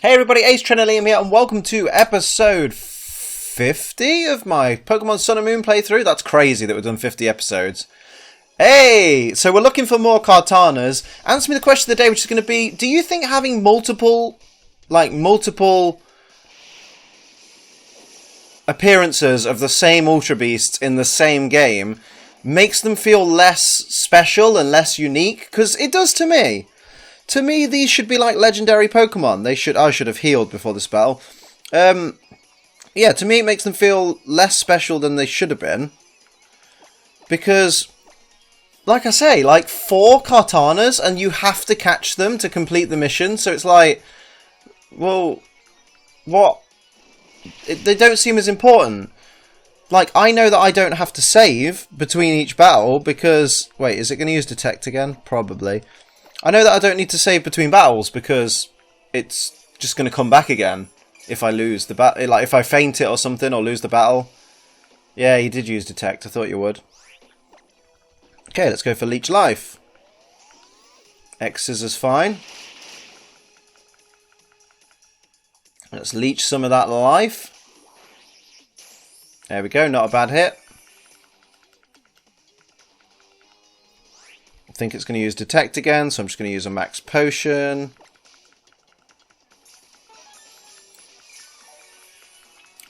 Hey everybody, Ace Trainer Liam here, and welcome to episode 50 of my Pokemon Sun and Moon playthrough. That's crazy that we've done 50 episodes. Hey! So we're looking for more Kartanas. Answer me the question of the day, which is going to be, do you think having multiple appearances of the same Ultra Beasts in the same game makes them feel less special and less unique? Because it does to me. To me, these should be like legendary Pokemon. I should have healed before this battle. Yeah, to me it makes them feel less special than they should have been. Because, like I say, like 4 Kartanas and you have to catch them to complete the mission. So it's like, well, what? They don't seem as important. Like, I know that I don't have to save between each battle because... Wait, is it going to use Detect again? Probably. I know that I don't need to save between battles because it's just going to come back again if I lose the battle. Like, if I faint it or something or lose the battle. Yeah, you did use Detect. I thought you would. Okay, let's go for Leech Life. X Scissors fine. Let's leech some of that life. There we go, not a bad hit. I think it's going to use Detect again, so I'm just going to use a Max Potion.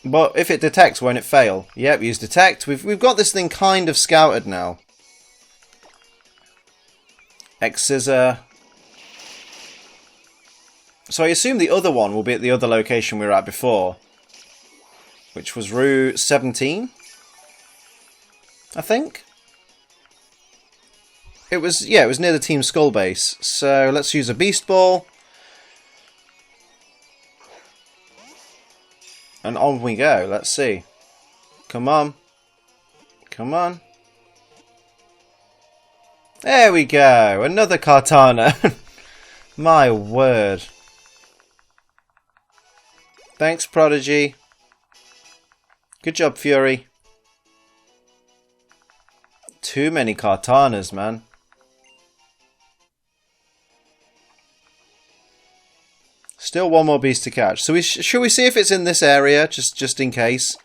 But if it detects, won't it fail? Yep, use Detect. We've got this thing kind of scouted now. X Scissor. So I assume the other one will be at the other location we were at before, which was Route 17, I think. It was near the Team Skull base. So let's use a Beast Ball. And on we go. Let's see. Come on. Come on. There we go. Another Kartana. My word. Thanks, Prodigy. Good job, Fury. Too many Kartanas, man. Still one more beast to catch. So should we see if it's in this area, just in case?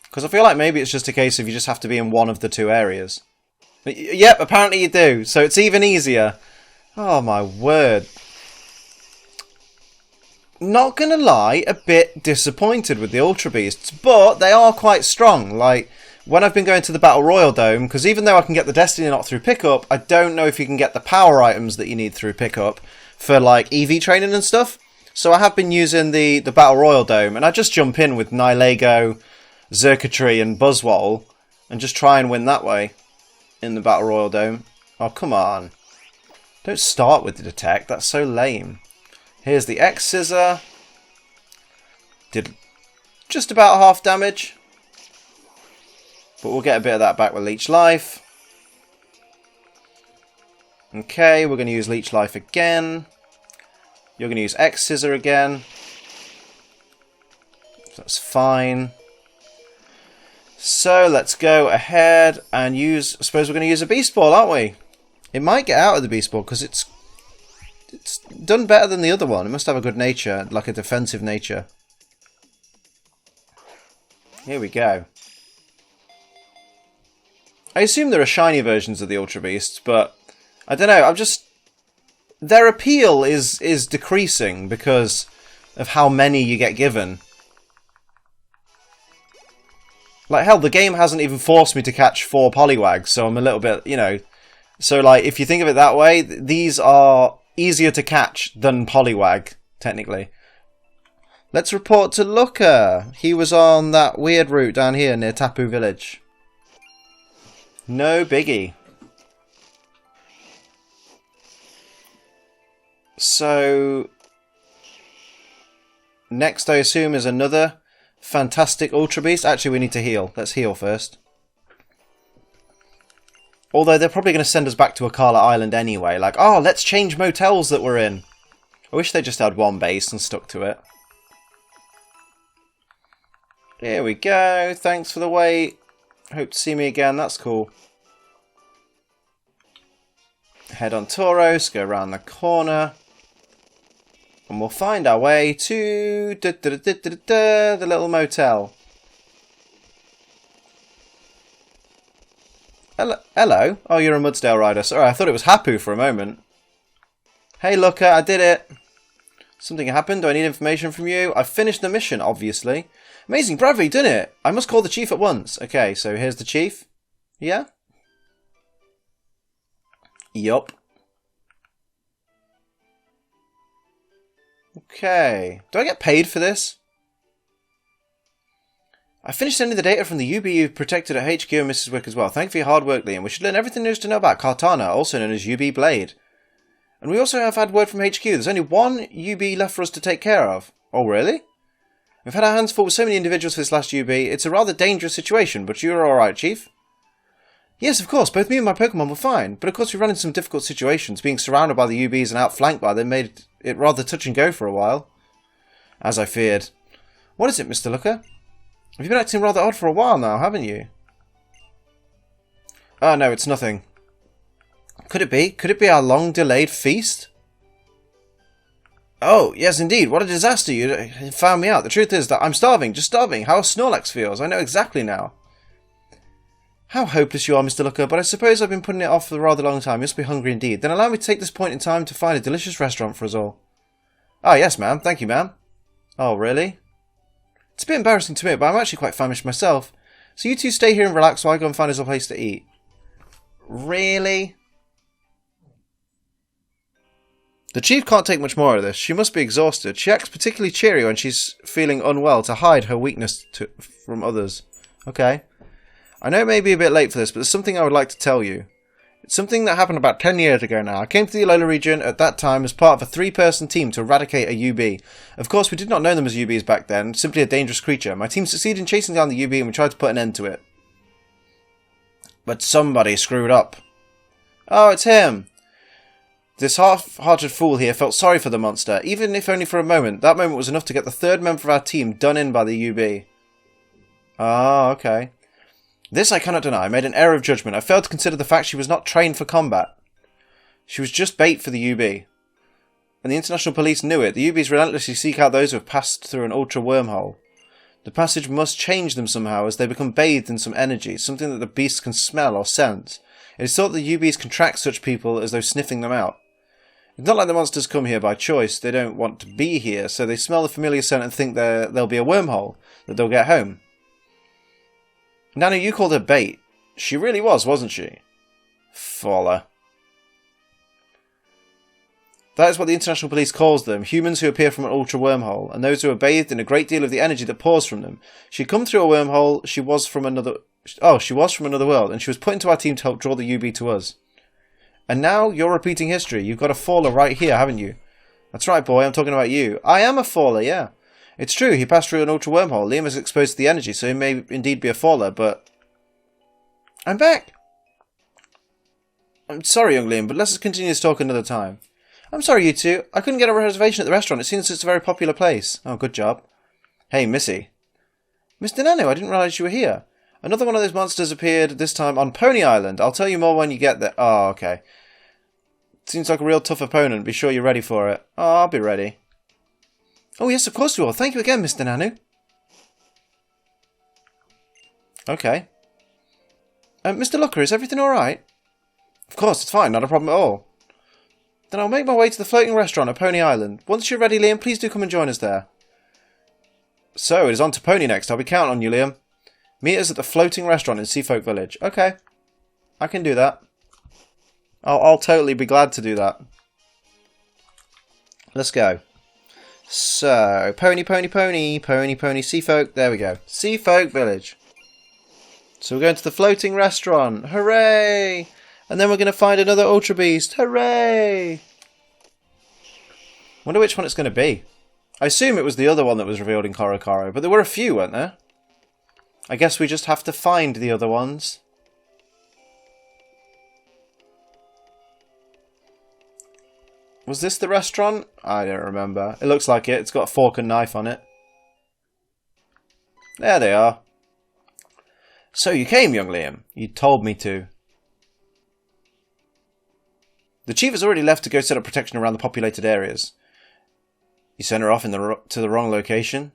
Because I feel like maybe it's just a case of you just have to be in one of the 2 areas. Yep, apparently you do. So it's even easier. Oh my word. Not gonna lie, a bit disappointed with the Ultra Beasts, but they are quite strong. Like, when I've been going to the Battle Royal Dome, because even though I can get the Destiny Knot through pickup, I don't know if you can get the power items that you need through pickup for, like, EV training and stuff. So I have been using the Battle Royal Dome, and I just jump in with Nihilego, Xurkitree, and Buzzwole, and just try and win that way in the Battle Royal Dome. Oh, come on. Don't start with the Detect, that's so lame. Here's the X Scissor. Did just about half damage. But we'll get a bit of that back with Leech Life. Okay, we're going to use Leech Life again. You're going to use X Scissor again. That's fine. So let's go ahead and use... I suppose we're going to use a Beast Ball, aren't we? It might get out of the Beast Ball because it's done better than the other one. It must have a good nature, like a defensive nature. Here we go. I assume there are shiny versions of the Ultra Beasts, but I don't know. Their appeal is decreasing because of how many you get given. Like, hell, the game hasn't even forced me to catch 4 Poliwags, so I'm a little bit, you know... So, like, if you think of it that way, these are easier to catch than Poliwag, technically. Let's report to Looker. He was on that weird route down here near Tapu Village. No biggie. So, next I assume is another fantastic Ultra Beast. Actually, we need to heal. Let's heal first. Although they're probably going to send us back to Akala Island anyway. Like, oh, let's change motels that we're in. I wish they just had one base and stuck to it. Here we go. Thanks for the wait. Hope to see me again. That's cool. Head on Tauros, go around the corner. And we'll find our way to the little motel. Hello? Oh, you're a Mudsdale rider. Sorry, I thought it was Hapu for a moment. Hey, Looker, I did it. Something happened. Do I need information from you? I've finished the mission, obviously. Amazing, bravery, done it. I must call the chief at once. Okay, so here's the chief. Yeah? Yup. Okay. Do I get paid for this? I finished sending the data from the UB you protected at HQ and Mrs. Wick as well. Thank you for your hard work, Liam. We should learn everything there is to know about Kartana, also known as UB Blade. And we also have had word from HQ. There's only one UB left for us to take care of. Oh, really? We've had our hands full with so many individuals for this last UB. It's a rather dangerous situation, but you're alright, Chief? Yes, of course. Both me and my Pokémon were fine. But of course we ran into some difficult situations. Being surrounded by the UBs and outflanked by them made it rather touch and go for a while. As I feared. What is it, Mr. Looker? You've been acting rather odd for a while now, haven't you? Oh, no, it's nothing. Could it be? Could it be our long-delayed feast? Oh, yes, indeed. What a disaster. You found me out. The truth is that I'm starving, just starving. How Snorlax feels. I know exactly now. How hopeless you are, Mr. Looker, but I suppose I've been putting it off for a rather long time. You must be hungry indeed. Then allow me to take this point in time to find a delicious restaurant for us all. Ah, yes, ma'am. Thank you, ma'am. Oh, really? It's a bit embarrassing to me, but I'm actually quite famished myself. So you two stay here and relax while I go and find us a place to eat. Really? The chief can't take much more of this. She must be exhausted. She acts particularly cheery when she's feeling unwell to hide her weakness from others. Okay. I know it may be a bit late for this, but there's something I would like to tell you. It's something that happened about 10 years ago now. I came to the Alola region at that time as part of a 3-person team to eradicate a UB. Of course, we did not know them as UBs back then, simply a dangerous creature. My team succeeded in chasing down the UB and we tried to put an end to it. But somebody screwed up. Oh, it's him! This half-hearted fool here felt sorry for the monster, even if only for a moment. That moment was enough to get the 3rd member of our team done in by the UB. Ah, okay. This I cannot deny. I made an error of judgment. I failed to consider the fact she was not trained for combat. She was just bait for the UB. And the international police knew it. The UBs relentlessly seek out those who have passed through an ultra wormhole. The passage must change them somehow as they become bathed in some energy, something that the beasts can smell or sense. It is thought the UBs can track such people as though sniffing them out. It's not like the monsters come here by choice. They don't want to be here, so they smell the familiar scent and think there'll be a wormhole, that they'll get home. Nanu, you called her bait. She really was, wasn't she? Faller. That is what the international police calls them, humans who appear from an ultra wormhole, and those who are bathed in a great deal of the energy that pours from them. She'd come through a wormhole, she was from another world, and she was put into our team to help draw the UB to us. And now, you're repeating history. You've got a faller right here, haven't you? That's right, boy, I'm talking about you. I am a faller, yeah. It's true, he passed through an ultra wormhole. Liam is exposed to the energy, so he may indeed be a faller, but... I'm back! I'm sorry, young Liam, but let's continue this talk another time. I'm sorry, you two. I couldn't get a reservation at the restaurant. It seems it's a very popular place. Oh, good job. Hey, Missy. Mr. Nanu, I didn't realise you were here. Another one of those monsters appeared, this time on Pony Island. I'll tell you more when you get there. Oh, okay. Seems like a real tough opponent. Be sure you're ready for it. Oh, I'll be ready. Oh, yes, of course we will. Thank you again, Mr. Nanu. Okay. Mr. Looker, is everything alright? Of course, it's fine. Not a problem at all. Then I'll make my way to the floating restaurant at Pony Island. Once you're ready, Liam, please do come and join us there. So, it is on to Pony next. I'll be counting on you, Liam. Meet us at the floating restaurant in Seafolk Village. Okay. I can do that. I'll totally be glad to do that. Let's go. So, Pony, Seafolk. There we go. Seafolk Village. So we're going to the floating restaurant. Hooray! And then we're going to find another Ultra Beast. Hooray! Wonder which one it's going to be. I assume it was the other one that was revealed in Korokoro, but there were a few, weren't there? I guess we just have to find the other ones. Was this the restaurant? I don't remember. It looks like it. It's got a fork and knife on it. There they are. So you came, young Liam. You told me to. The chief has already left to go set up protection around the populated areas. You sent her off to the wrong location?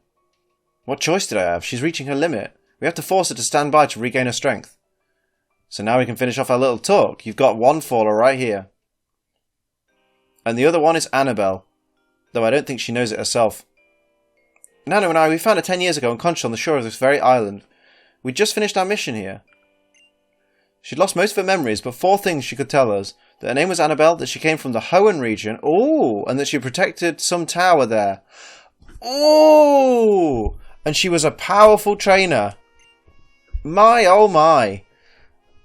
What choice did I have? She's reaching her limit. We have to force her to stand by to regain her strength. So now we can finish off our little talk. You've got one faller right here. And the other one is Anabelle. Though I don't think she knows it herself. Nanu and I, we found her 10 years ago unconscious on the shore of this very island. We'd just finished our mission here. She'd lost most of her memories, but 4 things she could tell us. That her name was Anabelle, that she came from the Hoenn region. Ooh, and that she protected some tower there. Ooh! And she was a powerful trainer. My, oh my.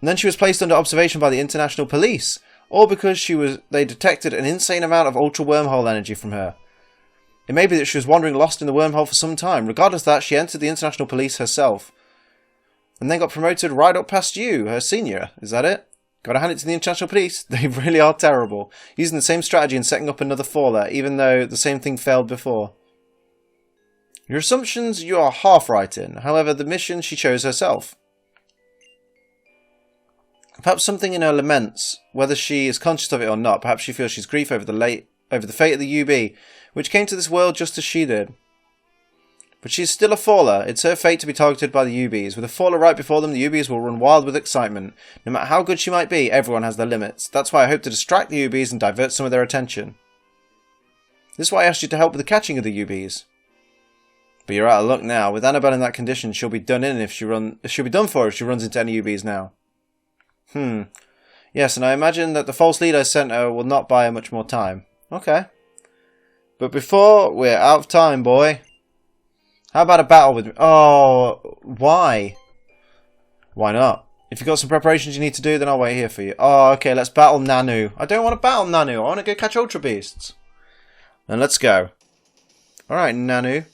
And then she was placed under observation by the international police. All because they detected an insane amount of ultra wormhole energy from her. It may be that she was wandering lost in the wormhole for some time. Regardless of that, she entered the international police herself. And then got promoted right up past you, her senior. Is that it? Gotta hand it to the international police. They really are terrible. Using the same strategy and setting up another faller, even though the same thing failed before. Your assumptions you are half right in. However, the mission she chose herself. Perhaps something in her laments, whether she is conscious of it or not. Perhaps she feels she's grief over the fate of the UB, which came to this world just as she did. But she's still a faller. It's her fate to be targeted by the UBs. With a faller right before them, the UBs will run wild with excitement. No matter how good she might be, everyone has their limits. That's why I hope to distract the UBs and divert some of their attention. This is why I asked you to help with the catching of the UBs. But you're out of luck now. With Anabelle in that condition, she'll be done in if she runs into any UBs now. Yes, and I imagine that the false lead I sent her will not buy her much more time. Okay. But before we're out of time, boy. How about a battle with me? Oh, why? Why not? If you've got some preparations you need to do, then I'll wait here for you. Oh, okay, let's battle Nanu. I don't want to battle Nanu. I want to go catch Ultra Beasts. Then let's go. Alright, Nanu.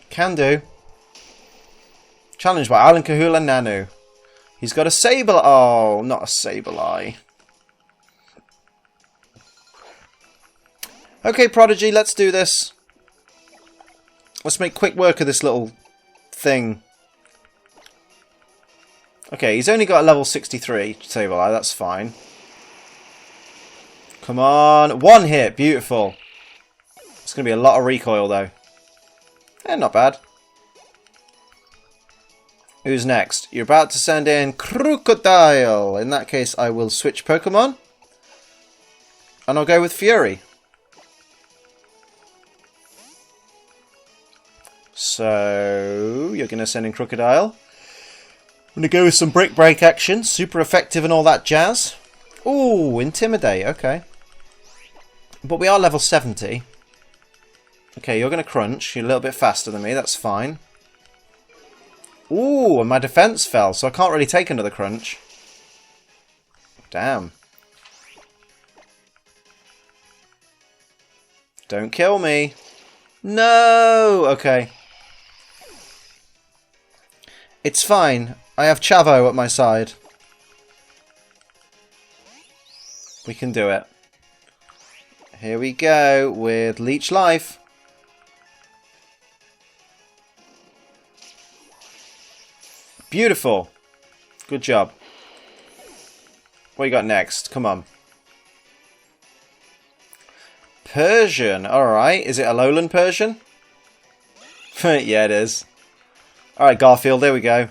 Can do. Challenged by Island Kahula Nanu. He's got a Sable... Oh, not a Sableye. Okay, Prodigy, let's do this. Let's make quick work of this little thing. Okay, he's only got a level 63 Sableye, that's fine. Come on. 1 hit, beautiful. It's going to be a lot of recoil, though. Not bad. Who's next? You're about to send in Crocodile. In that case, I will switch Pokemon. And I'll go with Fury. So, you're going to send in Crocodile. I'm going to go with some Brick Break action. Super effective and all that jazz. Ooh, Intimidate. Okay. But we are level 70. Okay, you're going to crunch. You're a little bit faster than me. That's fine. Ooh, and my defense fell, so I can't really take another crunch. Damn. Don't kill me. No! Okay. It's fine. I have Chavo at my side. We can do it. Here we go with Leech Life. Beautiful. Good job. What you got next? Come on. Persian. Alright. Is it Alolan Persian? Yeah, it is. Alright, Garfield. There we go.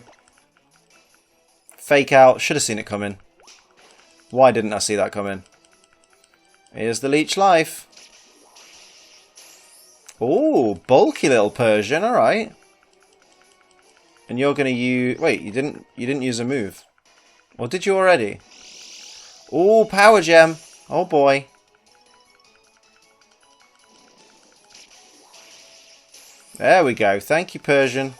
Fake out. Should have seen it coming. Why didn't I see that coming? Here's the Leech Life. Ooh, bulky little Persian. Alright. And you're going to use... Wait, you didn't use a move. Or did you already? Ooh, Power Gem. Oh boy. There we go. Thank you, Persian.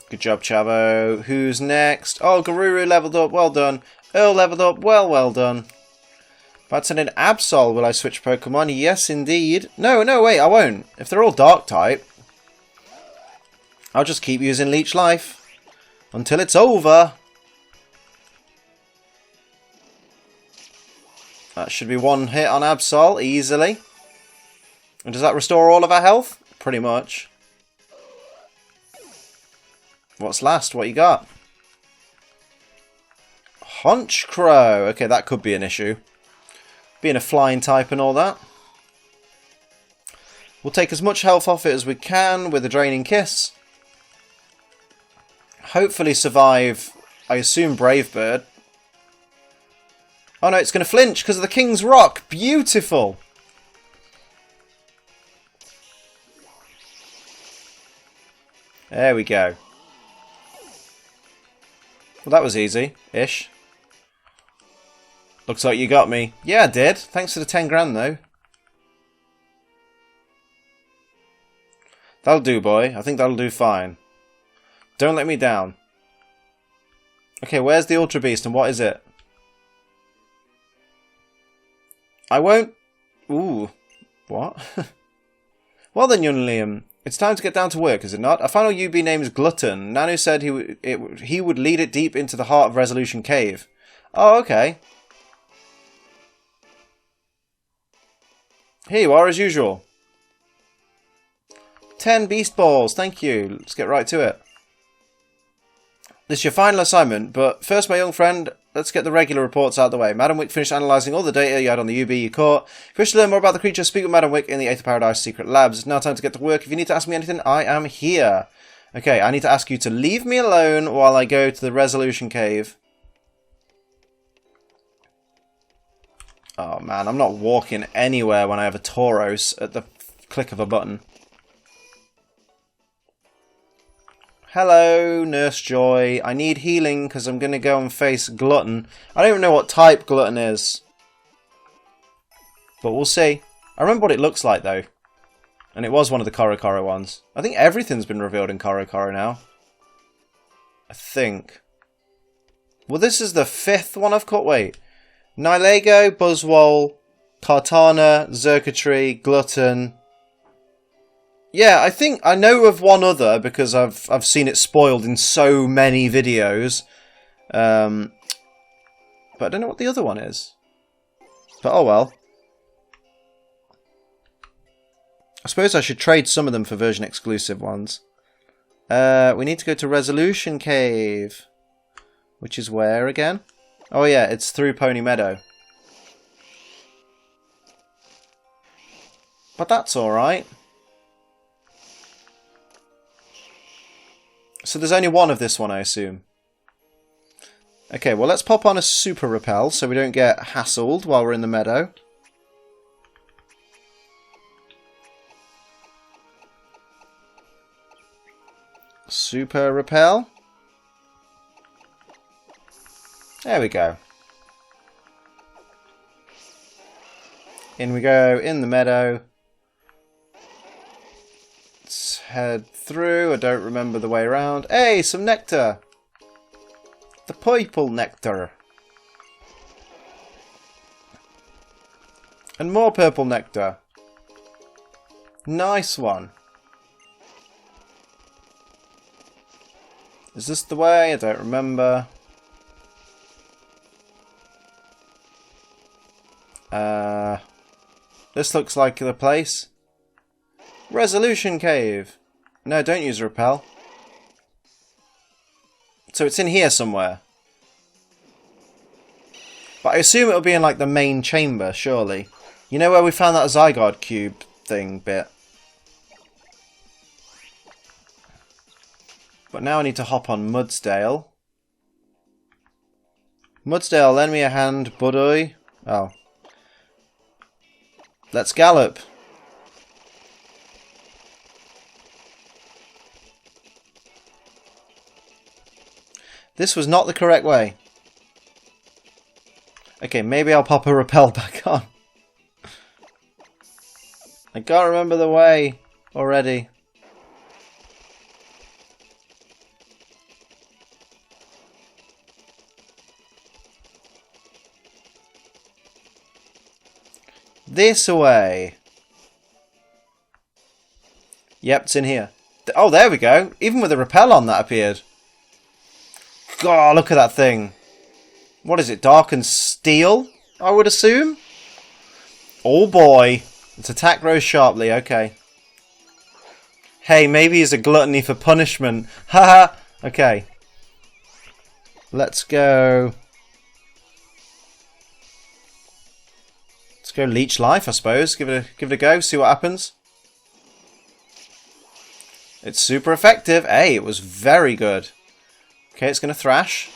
Good job, Chavo. Who's next? Oh, Garuru leveled up. Well done. Earl leveled up. Well done. That's an Absol. Will I switch Pokemon? Yes, indeed. No, wait, I won't. If they're all Dark type, I'll just keep using Leech Life until it's over. That should be 1 hit on Absol, easily. And does that restore all of our health? Pretty much. What's last? What you got? Honch Crow. Okay, that could be an issue. Being a flying type and all that. We'll take as much health off it as we can with a Draining Kiss. Hopefully survive, I assume, Brave Bird. Oh no, it's going to flinch because of the King's Rock. Beautiful. There we go. Well, that was easy-ish. Looks like you got me. Yeah, I did. Thanks for the 10 grand, though. That'll do, boy. I think that'll do fine. Don't let me down. Okay, where's the Ultra Beast and what is it? I won't... Ooh. What? Well then, young Liam. It's time to get down to work, is it not? Our final UB name is Glutton. Nanu said he would lead it deep into the heart of Resolution Cave. Oh, okay. Here you are, as usual. 10 beast balls, thank you. Let's get right to it. This is your final assignment, but first, my young friend, let's get the regular reports out of the way. Madam Wick finished analysing all the data you had on the UB you caught. If you wish to learn more about the creature, speak with Madam Wick in the Aether Paradise Secret Labs. It's now time to get to work. If you need to ask me anything, I am here. Okay, I need to ask you to leave me alone while I go to the Resolution Cave. Oh man, I'm not walking anywhere when I have a Tauros at the click of a button. Hello, Nurse Joy. I need healing because I'm going to go and face Glutton. I don't even know what type Glutton is. But we'll see. I remember what it looks like though. And it was one of the Korokoro ones. I think everything's been revealed in Korokoro now. I think. Well, this is the 5th one I've caught. Wait. Nihilego, Buzzwole, Kartana, Xurkitree, Glutton. Yeah, I think I know of one other because I've seen it spoiled in so many videos. But I don't know what the other one is. But oh well. I suppose I should trade some of them for version exclusive ones. We need to go to Resolution Cave. Which is where again? Oh yeah, it's through Pony Meadow. But that's alright. So there's only one of this one, I assume. Okay, well let's pop on a Super Repel so we don't get hassled while we're in the meadow. Super Repel. There we go. In we go, in the meadow. Let's head through. I don't remember the way around. Hey, some nectar. The purple nectar. And more purple nectar. Nice one. Is this the way? I don't remember. This looks like the place. Resolution Cave. No, don't use repel. So it's in here somewhere. But I assume it'll be in like the main chamber, surely. You know where we found that Zygarde cube thing bit? But now I need to hop on Mudsdale. Mudsdale, lend me a hand, buddy. Oh. Let's gallop. This was not the correct way. Okay, maybe I'll pop a repel back on. I can't remember the way already. This way. Yep, it's in here. Oh, there we go. Even with the repel on, that appeared. God, look at that thing. What is it? Darkened steel, I would assume? Oh boy. Its attack grows sharply. Okay. Hey, maybe it's a gluttony for punishment. Haha. Okay. Let's go Let's go leech life, I suppose. Give it a go, see what happens. It's super effective. Hey, it was very good. Okay, it's going to thrash.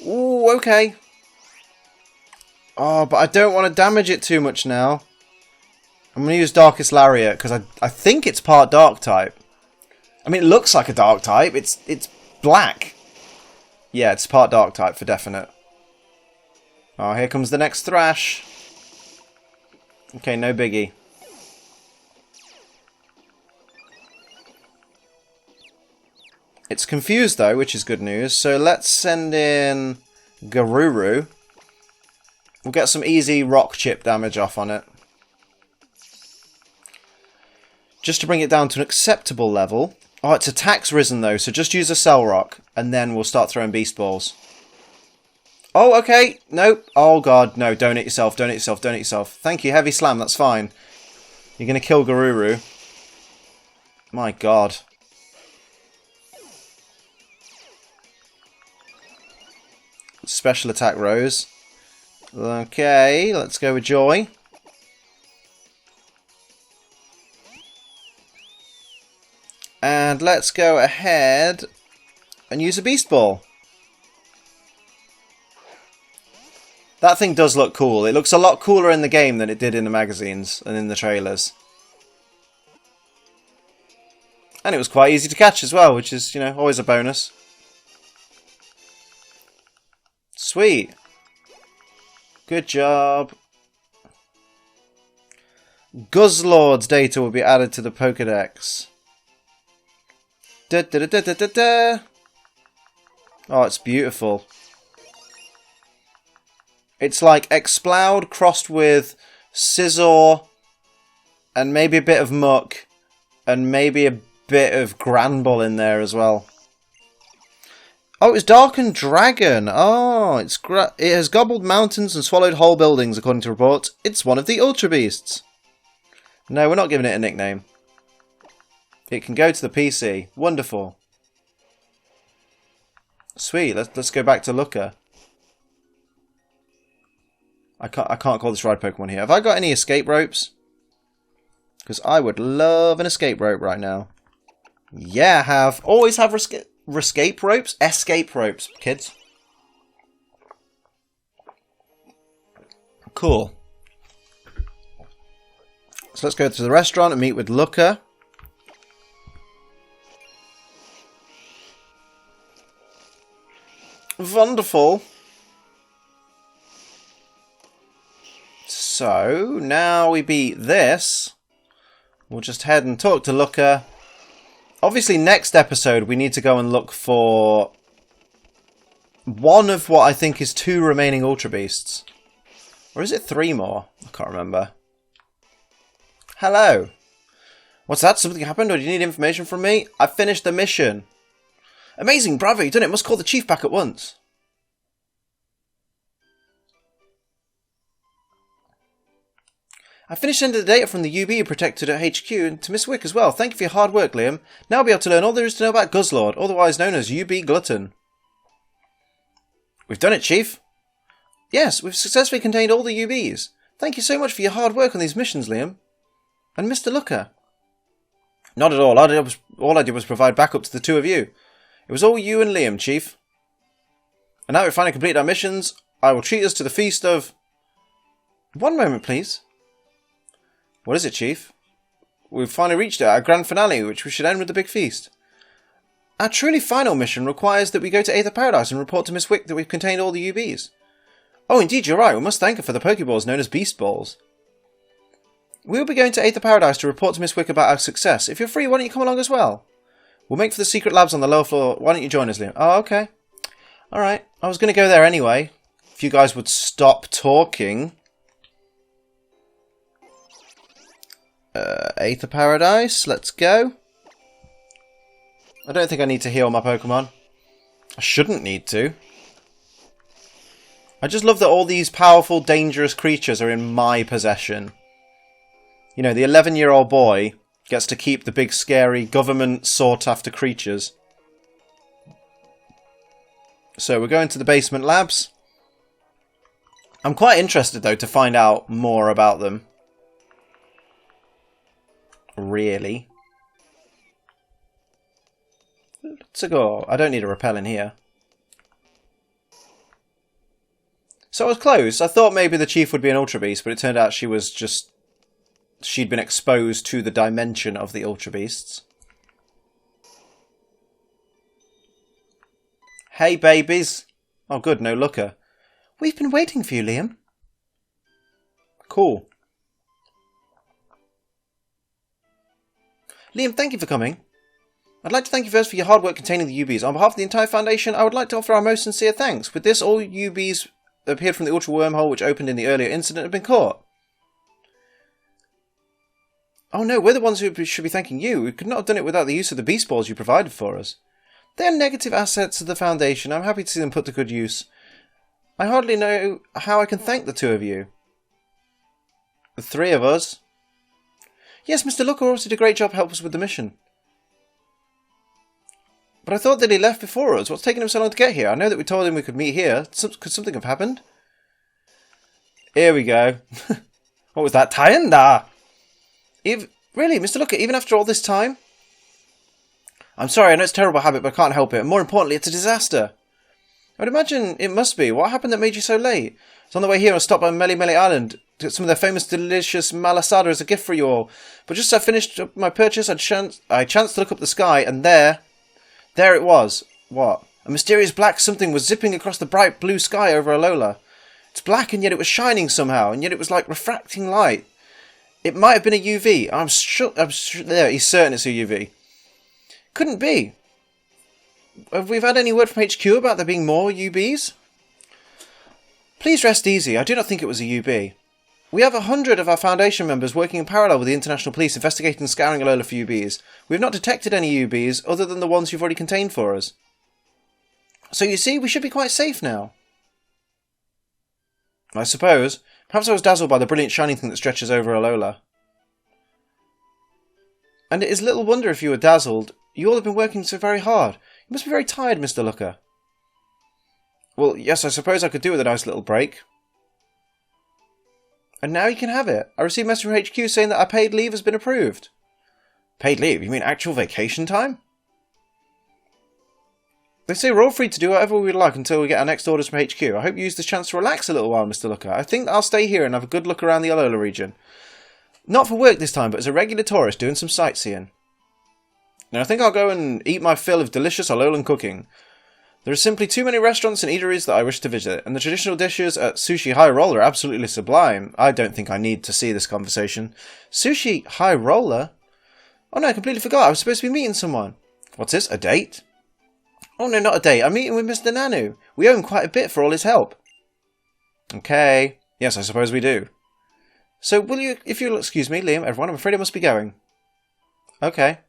Ooh, okay. Oh, but I don't want to damage it too much now. I'm going to use Darkest Lariat because I think it's part dark type. I mean, it looks like a dark type. It's black. Yeah, it's part dark type for definite. Oh, here comes the next thrash. Okay, no biggie. It's confused though, which is good news. So let's send in Garuru. We'll get some easy rock chip damage off on it. Just to bring it down to an acceptable level. Oh, its attack's risen though, so just use a Cell Rock, and then we'll start throwing Beast Balls. Oh, okay. Nope. Oh, God. No, donate yourself, donate yourself, donate yourself. Thank you. Heavy Slam, that's fine. You're going to kill Garuru. My God. Special attack Rose. Okay, let's go with Joy. And let's go ahead and use a Beast Ball. That thing does look cool. It looks a lot cooler in the game than it did in the magazines and in the trailers. And it was quite easy to catch as well, which is, you know, always a bonus. Sweet. Good job. Guzzlord's data will be added to the Pokédex. Da, da, da, da, da, da, da. Oh, it's beautiful. It's like Exploud crossed with Scizor and maybe a bit of Muck and maybe a bit of Granbull in there as well. Oh, it's Darkened Dragon. Oh, it has gobbled mountains and swallowed whole buildings, according to reports. It's one of the Ultra Beasts. No, we're not giving it a nickname. It can go to the PC. Wonderful. Sweet. Let's go back to Looker. I can't call this ride Pokemon here. Have I got any escape ropes? Because I would love an escape rope right now. Yeah, I have. Always have escape ropes? Escape ropes, kids. Cool. So let's go to the restaurant and meet with Looker. Wonderful. So, now we beat this. We'll just head and talk to Looker. Obviously, next episode, we need to go and look for one of what I think is 2 remaining Ultra Beasts. Or is it 3 more? I can't remember. Hello. What's that? Something happened, or do you need information from me? I finished the mission. Amazing, bravo, you've done it. Must call the chief back at once. I finished sending the data from the UB protected at HQ and to Miss Wick as well. Thank you for your hard work, Liam. Now I'll be able to learn all there is to know about Guzzlord, otherwise known as UB Glutton. We've done it, Chief. Yes, we've successfully contained all the UBs. Thank you so much for your hard work on these missions, Liam. And Mr. Looker. Not at all. All I did was provide backup to the 2 of you. It was all you and Liam, Chief. And now we've finally completed our missions. I will treat us to the feast of... One moment, please. What is it, Chief? We've finally reached our grand finale, which we should end with the big feast. Our truly final mission requires that we go to Aether Paradise and report to Miss Wick that we've contained all the UBs. Oh, indeed, you're right. We must thank her for the Pokeballs known as Beast Balls. We will be going to Aether Paradise to report to Miss Wick about our success. If you're free, why don't you come along as well? We'll make for the secret labs on the lower floor. Why don't you join us, Liam? Oh, okay. Alright. I was going to go there anyway. If you guys would stop talking. Aether Paradise. Let's go. I don't think I need to heal my Pokemon. I shouldn't need to. I just love that all these powerful, dangerous creatures are in my possession. You know, the 11-year-old boy gets to keep the big, scary, government-sought-after creatures. So we're going to the basement labs. I'm quite interested, though, to find out more about them. Really? Let's go. I don't need a repel in here. So I was close. I thought maybe the chief would be an Ultra Beast, but it turned out she was just... she'd been exposed to the dimension of the Ultra Beasts. Hey, babies. Oh, good. No looker. We've been waiting for you, Liam. Cool. Liam, thank you for coming. I'd like to thank you first for your hard work containing the UBs. On behalf of the entire Foundation, I would like to offer our most sincere thanks. With this, all UBs that appeared from the Ultra Wormhole, which opened in the earlier incident, have been caught. Oh no, we're the ones who should be thanking you. We could not have done it without the use of the Beast Balls you provided for us. They are negative assets of the Foundation. I'm happy to see them put to good use. I hardly know how I can thank the two of you. The three of us? Yes, Mr. Looker also did a great job helping us with the mission. But I thought that he left before us. What's taking him so long to get here? I know that we told him we could meet here. Could something have happened? Here we go. What was that? Tienda! Really, Mr. Looker, even after all this time? I'm sorry, I know it's a terrible habit, but I can't help it. And more importantly, it's a disaster. I would imagine it must be. What happened that made you so late? I was on the way here and stopped by Meli Meli Island to get some of their famous delicious malasada as a gift for you all. But just as I finished up my purchase, I chanced to look up the sky, and there it was. What? A mysterious black something was zipping across the bright blue sky over Alola. It's black, and yet it was shining somehow, and yet it was like refracting light. It might have been a UV. I'm sure there, he's certain it's a UV. Couldn't be. Have we had any word from HQ about there being more UBs? Please rest easy. I do not think it was a UB. We have 100 of our Foundation members working in parallel with the International Police investigating and scouring Alola for UBs. We have not detected any UBs other than the ones you've already contained for us. So you see, we should be quite safe now. I suppose. Perhaps I was dazzled by the brilliant shining thing that stretches over Alola. And it is little wonder if you were dazzled. You all have been working so very hard. You must be very tired, Mr. Looker. Well, yes, I suppose I could do with a nice little break. And now you can have it. I received a message from HQ saying that our paid leave has been approved. Paid leave? You mean actual vacation time? They say we're all free to do whatever we would like until we get our next orders from HQ. I hope you use this chance to relax a little while, Mr. Looker. I think I'll stay here and have a good look around the Alola region. Not for work this time, but as a regular tourist doing some sightseeing. Now I think I'll go and eat my fill of delicious Alolan cooking. There are simply too many restaurants and eateries that I wish to visit, and the traditional dishes at Sushi High Roller are absolutely sublime. I don't think I need to see this conversation. Sushi High Roller? Oh no, I completely forgot. I was supposed to be meeting someone. What's this? A date? Oh no, not a date. I'm meeting with Mr. Nanu. We owe him quite a bit for all his help. Okay. Yes, I suppose we do. So will you, if you'll excuse me, Liam, everyone, I'm afraid I must be going. Okay.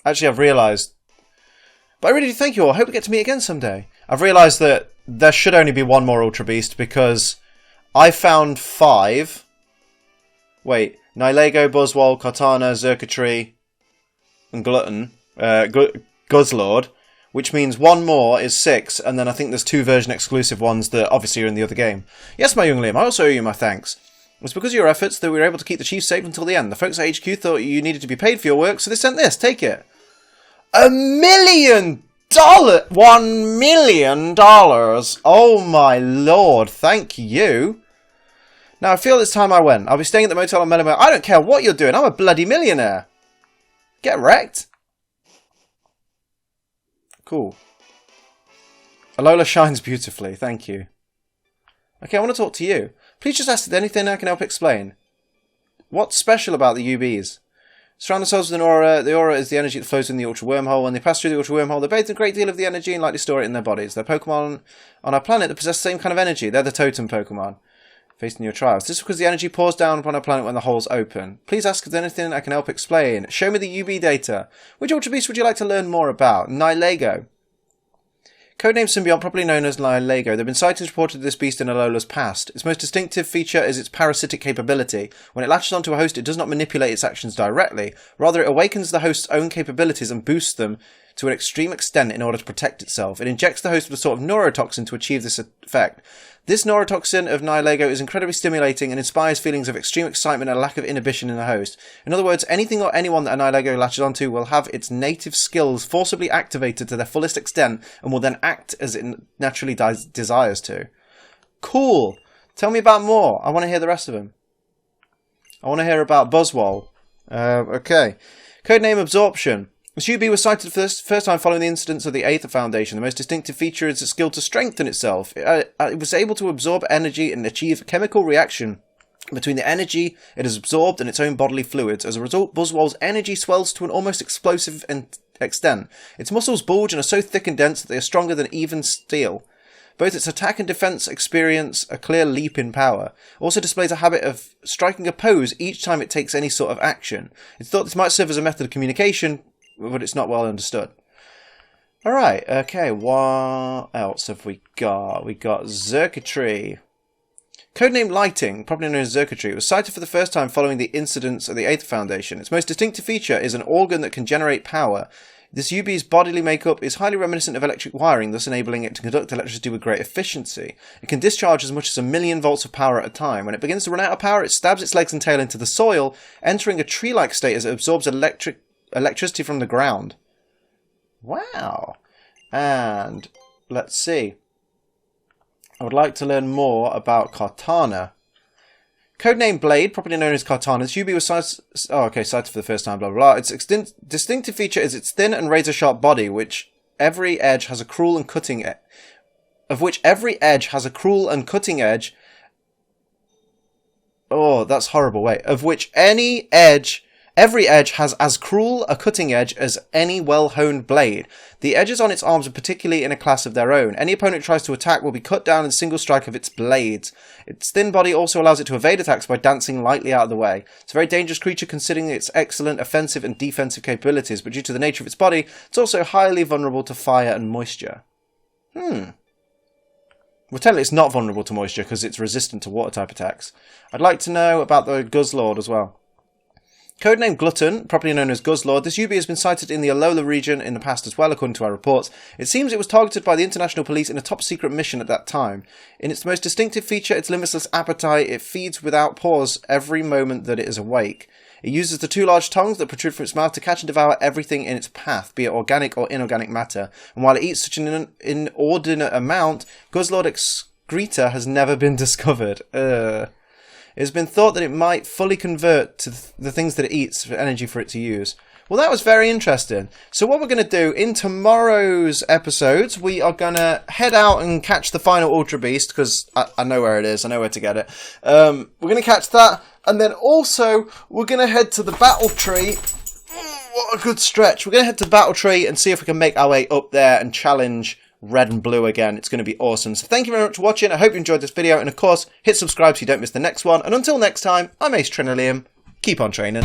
Actually, I've realised... But I really do thank you all. I hope we get to meet again someday. I've realised that there should only be one more Ultra Beast because I found 5. Wait. Nihilego, Buzzwole, Cortana, Xurkitree, and Glutton. Guzzlord. Which means one more is 6, and then I think there's 2 version exclusive ones that obviously are in the other game. Yes, my young Liam, I also owe you my thanks. It was because of your efforts that we were able to keep the chief safe until the end. The folks at HQ thought you needed to be paid for your work, so they sent this. Take it. $1 million! $1 million! Oh my lord, thank you. Now I feel it's time I went. I'll be staying at the motel on Melimo. I don't care what you're doing, I'm a bloody millionaire. Get wrecked. Cool. Alola shines beautifully, thank you. Okay, I want to talk to you. Please just ask if there's anything I can help explain. What's special about the UBs? Surround themselves with an aura. The aura is the energy that flows in the Ultra Wormhole. When they pass through the Ultra Wormhole, they bathe in a great deal of the energy and likely store it in their bodies. They're Pokemon on our planet that possess the same kind of energy. They're the totem Pokemon. Facing your trials. This is because the energy pours down upon our planet when the holes open. Please ask if there's anything I can help explain. Show me the UB data. Which Ultra Beast would you like to learn more about? Nihilego. Codename Symbiont, properly known as Nihilego. There have been sightings reported of this beast in Alola's past. Its most distinctive feature is its parasitic capability. When it latches onto a host, it does not manipulate its actions directly. Rather, it awakens the host's own capabilities and boosts them to an extreme extent in order to protect itself. It injects the host with a sort of neurotoxin to achieve this effect. This neurotoxin of Nihilego is incredibly stimulating and inspires feelings of extreme excitement and a lack of inhibition in the host. In other words, anything or anyone that a Nihilego latches onto will have its native skills forcibly activated to their fullest extent and will then act as it naturally desires to. Cool. Tell me about more. I want to hear the rest of them. I want to hear about Buzzwole. Okay. Codename Absorption. This UB was sighted for the first time following the incidents of the Aether Foundation. The most distinctive feature is its skill to strengthen itself. It was able to absorb energy and achieve a chemical reaction between the energy it has absorbed and its own bodily fluids. As a result, Buzzwole's energy swells to an almost explosive extent. Its muscles bulge and are so thick and dense that they are stronger than even steel. Both its attack and defense experience a clear leap in power. Also displays a habit of striking a pose each time it takes any sort of action. It's thought this might serve as a method of communication, but it's not well understood. Alright, okay, what else have we got? We got Xurkitree. Codename Lighting, probably known as Xurkitree, was sighted for the first time following the incidents of the Aether Foundation. Its most distinctive feature is an organ that can generate power. This UB's bodily makeup is highly reminiscent of electric wiring, thus enabling it to conduct electricity with great efficiency. It can discharge as much as 1,000,000 volts of power at a time. When it begins to run out of power, it stabs its legs and tail into the soil, entering a tree-like state as it absorbs electricity from the ground. Wow. And let's see. I would like to learn more about Kartana. Codename Blade, properly known as Kartana. This UB was cited for the first time, blah, blah, blah. Its distinctive feature is its thin and razor-sharp body, which every edge has a cruel and cutting edge. Oh, that's horrible. Wait. Of which every edge has as cruel a cutting edge as any well-honed blade. The edges on its arms are particularly in a class of their own. Any opponent who tries to attack will be cut down in a single strike of its blades. Its thin body also allows it to evade attacks by dancing lightly out of the way. It's a very dangerous creature considering its excellent offensive and defensive capabilities, but due to the nature of its body, it's also highly vulnerable to fire and moisture. Well, technically it's not vulnerable to moisture because it's resistant to water-type attacks. I'd like to know about the Guzzlord as well. Codename Glutton, properly known as Guzzlord, this UB has been sighted in the Alola region in the past as well, according to our reports. It seems it was targeted by the international police in a top-secret mission at that time. In its most distinctive feature, its limitless appetite, it feeds without pause every moment that it is awake. It uses the two large tongues that protrude from its mouth to catch and devour everything in its path, be it organic or inorganic matter. And while it eats such an inordinate amount, Guzzlord excreta has never been discovered. It has been thought that it might fully convert to the things that it eats for energy for it to use. Well, that was very interesting. So what we're going to do in tomorrow's episodes, we are going to head out and catch the final Ultra Beast, because I know where it is. I know where to get it. We're going to catch that, and then also we're going to head to the Battle Tree. What a good stretch. We're going to head to the Battle Tree and see if we can make our way up there and challenge Red and Blue again. It's going to be awesome. So thank you very much for watching. I hope you enjoyed this video, and of course, hit subscribe so you don't miss the next one. And until next time, I'm Ace Trinilium. Keep on training.